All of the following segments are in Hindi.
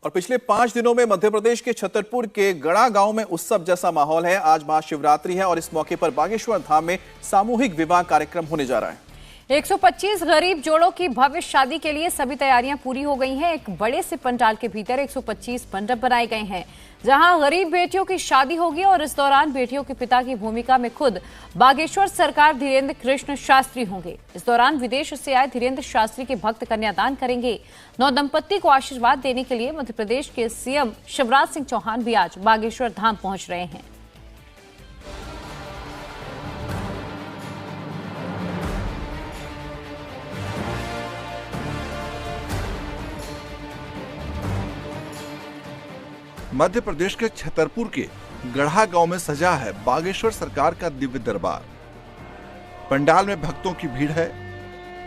और पिछले 5 दिनों में मध्य प्रदेश के छतरपुर के गड़ा गांव में उत्सव जैसा माहौल है। आज महाशिवरात्रि है और इस मौके पर बागेश्वर धाम में सामूहिक विवाह कार्यक्रम होने जा रहा है। 125 गरीब जोड़ों की भव्य शादी के लिए सभी तैयारियां पूरी हो गई हैं। एक बड़े से पंडाल के भीतर 125 मंडप बनाए गए हैं, जहां गरीब बेटियों की शादी होगी और इस दौरान बेटियों के पिता की भूमिका में खुद बागेश्वर सरकार धीरेन्द्र कृष्ण शास्त्री होंगे। इस दौरान विदेश से आए धीरेन्द्र शास्त्री के भक्त कन्यादान करेंगे। नवदंपति को आशीर्वाद देने के लिए मध्य प्रदेश के सीएम शिवराज सिंह चौहान भी आज बागेश्वर धाम पहुंच रहे हैं। मध्य प्रदेश के छतरपुर के गढ़ा गांव में सजा है बागेश्वर सरकार का दिव्य दरबार। पंडाल में भक्तों की भीड़ है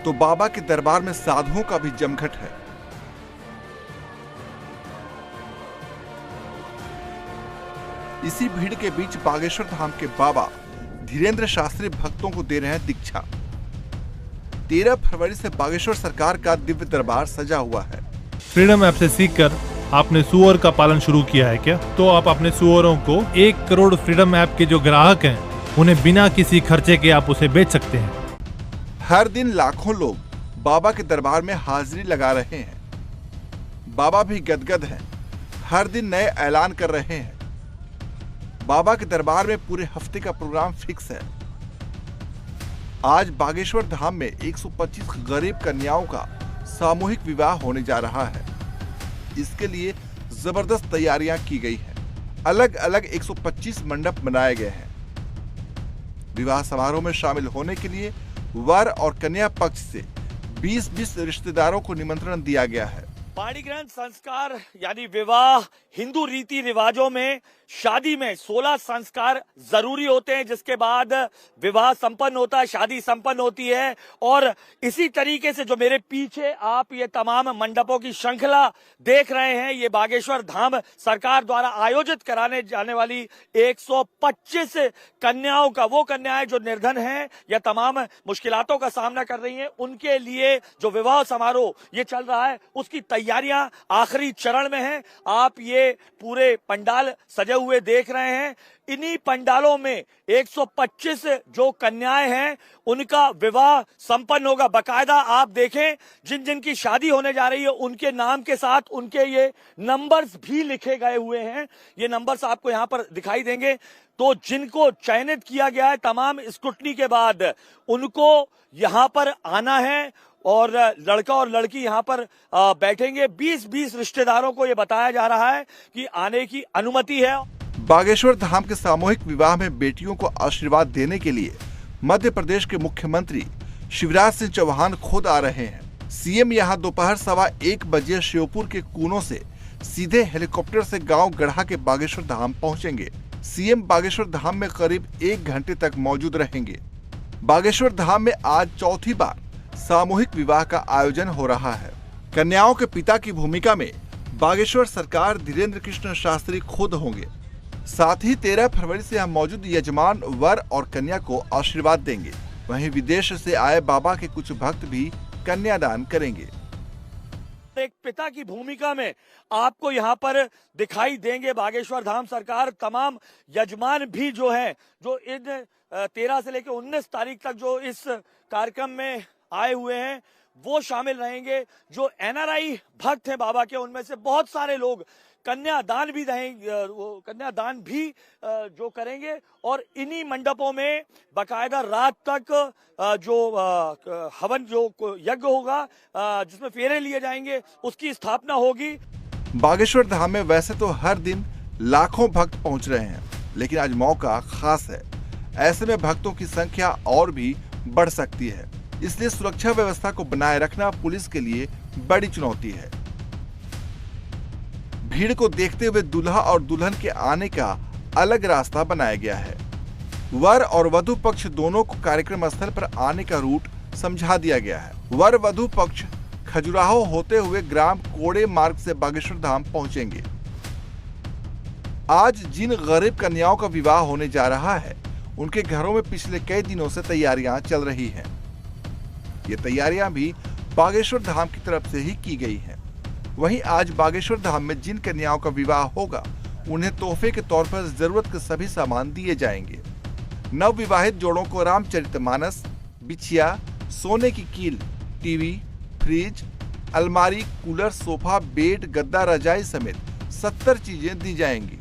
तो बाबा के दरबार में साधुओं का भी जमघट है। इसी भीड़ के बीच बागेश्वर धाम के बाबा धीरेन्द्र शास्त्री भक्तों को दे रहे हैं दीक्षा। 13 फरवरी से बागेश्वर सरकार का दिव्य दरबार सजा हुआ है। फ्रीडम ऐप से सीखकर आपने सुअर का पालन शुरू किया है क्या? तो आप अपने सुअरों को 1 करोड़ फ्रीडम ऐप के जो ग्राहक हैं उन्हें बिना किसी खर्चे के आप उसे बेच सकते हैं। हर दिन लाखों लोग बाबा के दरबार में हाजिरी लगा रहे हैं। बाबा भी गदगद हैं, हर दिन नए ऐलान कर रहे हैं। बाबा के दरबार में पूरे हफ्ते का प्रोग्राम फिक्स है। आज बागेश्वर धाम में 125 गरीब कन्याओं का सामूहिक विवाह होने जा रहा है। इसके लिए जबरदस्त तैयारियां की गई हैं। अलग अलग 125 मंडप बनाए गए हैं। विवाह समारोह में शामिल होने के लिए वर और कन्या पक्ष से 20-20 रिश्तेदारों को निमंत्रण दिया गया है। पाणी ग्रहण संस्कार यानी विवाह हिंदू रीति रिवाजों में शादी में 16 संस्कार जरूरी होते हैं, जिसके बाद विवाह संपन्न होता है, शादी संपन्न होती है। और इसी तरीके से जो मेरे पीछे आप ये तमाम मंडपों की श्रृंखला देख रहे हैं, ये बागेश्वर धाम सरकार द्वारा आयोजित कराने जाने वाली 125 कन्याओं का, वो कन्याएं जो निर्धन हैं या तमाम मुश्किलातों का सामना कर रही हैं, उनके लिए जो विवाह समारोह ये चल रहा है, उसकी तैयारियां आखिरी चरण में हैं। आप ये पूरे पंडाल सजे हुए देख रहे हैं। इन्हीं पंडालों में 125 जो कन्याएं हैं उनका विवाह संपन्न होगा। बकायदा आप देखें, जिन जिन की शादी होने जा रही है उनके नाम के साथ उनके ये नंबर्स भी लिखे गए हुए हैं। ये नंबर्स आपको यहाँ पर दिखाई देंगे। तो जिनको चयनित किया गया है, तमाम स्क्रूटनी के बाद उनको यहाँ पर आना है और लड़का और लड़की यहाँ पर बैठेंगे। 20-20 रिश्तेदारों को ये बताया जा रहा है कि आने की अनुमति है। बागेश्वर धाम के सामूहिक विवाह में बेटियों को आशीर्वाद देने के लिए मध्य प्रदेश के मुख्यमंत्री शिवराज सिंह चौहान खुद आ रहे हैं। सीएम यहाँ दोपहर 1:15 बजे श्योपुर के कूनों से सीधे हेलीकॉप्टर से गांव गढ़ा के बागेश्वर धाम पहुंचेंगे। सीएम बागेश्वर धाम में करीब 1 घंटे तक मौजूद रहेंगे। बागेश्वर धाम में आज चौथी बार सामूहिक विवाह का आयोजन हो रहा है। कन्याओं के पिता की भूमिका में बागेश्वर सरकार धीरेन्द्र कृष्ण शास्त्री खुद होंगे। साथ ही 13 फरवरी से यहाँ मौजूद यजमान वर और कन्या को आशीर्वाद देंगे। वहीं विदेश से आए बाबा के कुछ भक्त भी कन्यादान करेंगे। एक पिता की भूमिका में आपको यहाँ पर दिखाई देंगे बागेश्वर धाम सरकार। तमाम यजमान भी जो हैं, जो इन 13 से लेकर 19 तारीख तक जो इस कार्यक्रम में आए हुए हैं, वो शामिल रहेंगे। जो एनआरआई भक्त हैं बाबा के, उनमें से बहुत सारे लोग कन्यादान भी कन्यादान भी जो करेंगे। और इन्हीं मंडपों में बाकायदा रात तक जो हवन जो यज्ञ होगा, जिसमें फेरे लिए जाएंगे, उसकी स्थापना होगी। बागेश्वर धाम में वैसे तो हर दिन लाखों भक्त पहुंच रहे हैं, लेकिन आज मौका खास है। ऐसे में भक्तों की संख्या और भी बढ़ सकती है, इसलिए सुरक्षा व्यवस्था को बनाए रखना पुलिस के लिए बड़ी चुनौती है। भीड़ को देखते हुए दूल्हा और दुल्हन के आने का अलग रास्ता बनाया गया है। वर और वधु पक्ष दोनों को कार्यक्रम स्थल पर आने का रूट समझा दिया गया है। वर वधु पक्ष खजुराहो होते हुए ग्राम कोड़े मार्ग से बागेश्वर धाम पहुंचेंगे। आज जिन गरीब कन्याओं का विवाह होने जा रहा है, उनके घरों में पिछले कई दिनों से तैयारियां चल रही हैं। ये तैयारियां भी बागेश्वर धाम की तरफ से ही की गई हैं। वहीं आज बागेश्वर धाम में जिन कन्याओं का विवाह होगा उन्हें तोहफे के तौर पर जरूरत के सभी सामान दिए जाएंगे। नव विवाहित जोड़ों को रामचरितमानस, बिछिया, सोने की कील, टीवी, फ्रिज, अलमारी, कूलर, सोफा, बेड, गद्दा, रजाई समेत 70 चीजें दी जाएंगी।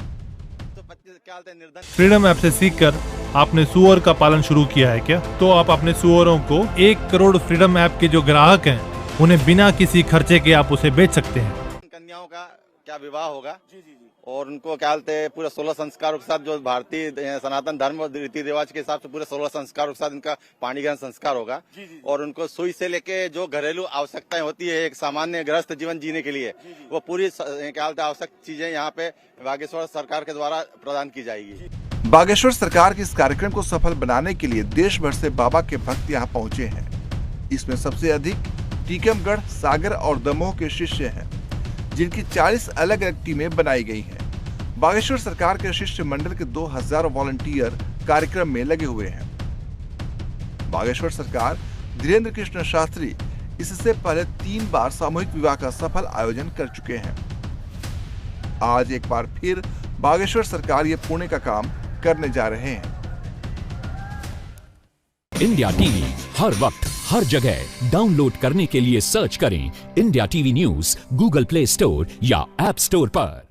फ्रीडम ऐप से सीखकर आपने सुअर का पालन शुरू किया है क्या? तो आप अपने सुअरों को 1 करोड़ फ्रीडम ऐप के जो ग्राहक हैं उन्हें बिना किसी खर्चे के आप उसे बेच सकते हैं। कन्याओं का क्या विवाह होगा और उनको क्या बोलते हैं पूरे 16 संस्कारों के साथ, जो भारतीय सनातन धर्म और रीति रिवाज के हिसाब से पूरे 16 संस्कारों के साथ इनका पाणी ग्रहण संस्कार होगा। और उनको सुई से लेके जो घरेलू आवश्यकताएं होती है एक सामान्य गृहस्थ जीवन जीने के लिए, वो पूरी क्या बोलते हैं आवश्यक चीजें यहाँ पे बागेश्वर सरकार के द्वारा प्रदान की जाएगी। बागेश्वर सरकार के इस कार्यक्रम को सफल बनाने के लिए देश भर से बाबा के भक्त यहाँ पहुँचे हैं। इसमें सबसे अधिक टीकमगढ़, सागर और दमोह के शिष्य हैं, जिनकी 40 अलग अलग टीमें बनाई गई हैं। बागेश्वर सरकार के शिष्य मंडल के 2000 वॉलंटियर कार्यक्रम में लगे हुए हैं। बागेश्वर सरकार धीरेन्द्र कृष्ण शास्त्री इससे पहले 3 बार सामूहिक विवाह का सफल आयोजन कर चुके हैं। आज एक बार फिर बागेश्वर सरकार ये पुण्य का काम करने जा रहे हैं। इंडिया टीवी हर वक्त हर जगह डाउनलोड करने के लिए सर्च करें India TV news Google play store या ऐप स्टोर पर।